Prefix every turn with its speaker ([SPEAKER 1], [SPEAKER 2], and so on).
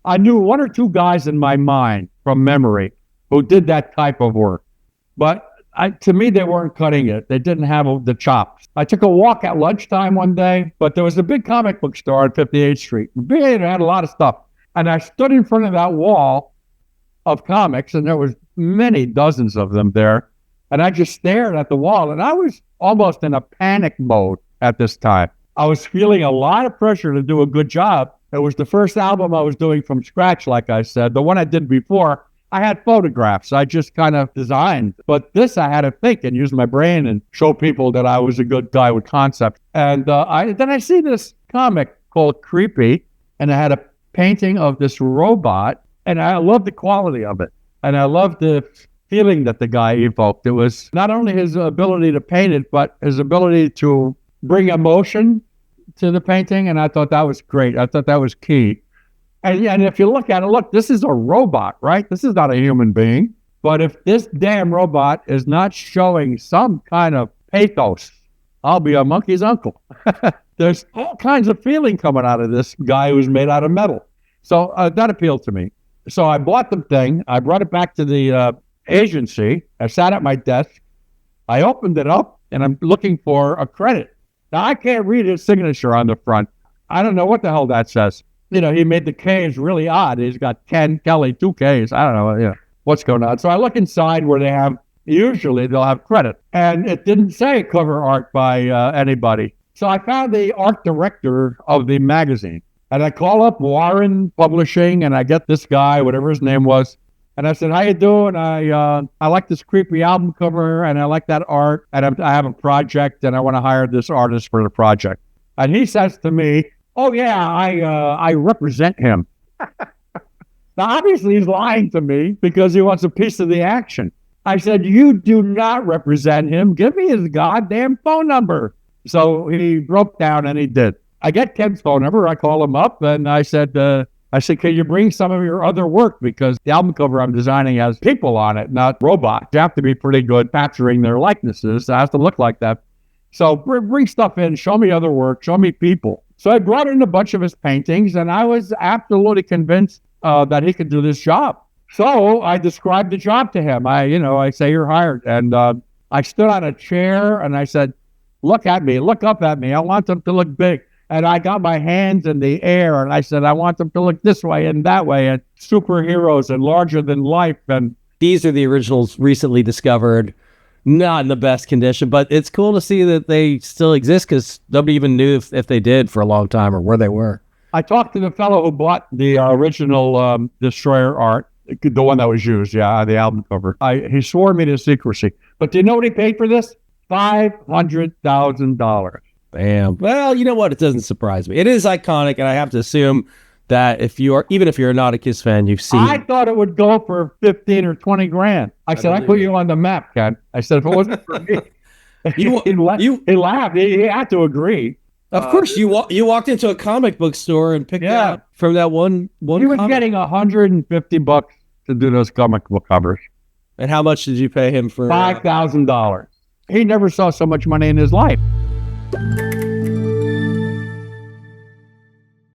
[SPEAKER 1] I knew one or two guys in my mind from memory who did that type of work. But to me, they weren't cutting it. They didn't have the chops. I took a walk at lunchtime one day, but there was a big comic book store on 58th Street. It had a lot of stuff. And I stood in front of that wall of comics, and there was many dozens of them there. And I just stared at the wall, and I was almost in a panic mode at this time. I was feeling a lot of pressure to do a good job. It was the first album I was doing from scratch, like I said. The one I did before, I had photographs. I just kind of designed. But this, I had to think and use my brain and show people that I was a good guy with concepts. And then I see this comic called Creepy, and I had a painting of this robot, and I loved the quality of it. And I loved the feeling that the guy evoked. It was not only his ability to paint it, but his ability to bring emotion to the painting. And I thought that was great. I thought that was key. And if you look at it, look, this is a robot, right? This is not a human being. But if this damn robot is not showing some kind of pathos, I'll be a monkey's uncle. There's all kinds of feeling coming out of this guy who's made out of metal. So that appealed to me. So I bought the thing. I brought it back to the agency. I sat at my desk. I opened it up, and I'm looking for a credit. Now, I can't read his signature on the front. I don't know what the hell that says. You know, he made the K's really odd. He's got Ken Kelly, 2 K's. I don't know what's going on. So I look inside where usually they'll have credit. And it didn't say cover art by anybody. So I found the art director of the magazine. And I call up Warren Publishing, and I get this guy, whatever his name was. And I said, how you doing? I like this creepy album cover, and I like that art. And I have a project, and I want to hire this artist for the project. And he says to me, oh, yeah, I represent him. Now, obviously, he's lying to me because he wants a piece of the action. I said, you do not represent him. Give me his goddamn phone number. So he broke down, and he did. I get Ken's phone number. I call him up, and I said, can you bring some of your other work? Because the album cover I'm designing has people on it, not robots. You have to be pretty good capturing their likenesses. It has to look like that. So bring stuff in, show me other work, show me people. So I brought in a bunch of his paintings, and I was absolutely convinced that he could do this job. So I described the job to him. I say, you're hired. And I stood on a chair, and I said, look up at me. I want them to look big. And I got my hands in the air, and I said, I want them to look this way and that way, and superheroes and larger than life. And
[SPEAKER 2] these are the originals recently discovered, not in the best condition, but it's cool to see that they still exist because nobody even knew if they did for a long time or where they were.
[SPEAKER 1] I talked to the fellow who bought the original Destroyer art, the one that was used, the album cover. He swore me to secrecy. But do you know what he paid for this? $500,000.
[SPEAKER 2] Damn. Well, you know what? It doesn't surprise me. It is iconic, and I have to assume that even if you're not a Kiss fan, you've seen.
[SPEAKER 1] I thought it would go for 15 or 20 grand. I said, I put you on the map, Ken. I said, if it wasn't for me, he laughed. He had to agree.
[SPEAKER 2] Of course, you walked into a comic book store and picked out from that one.
[SPEAKER 1] He was getting $150 to do those comic book covers.
[SPEAKER 2] And how much did you pay him for?
[SPEAKER 1] $5,000. He never saw so much money in his life.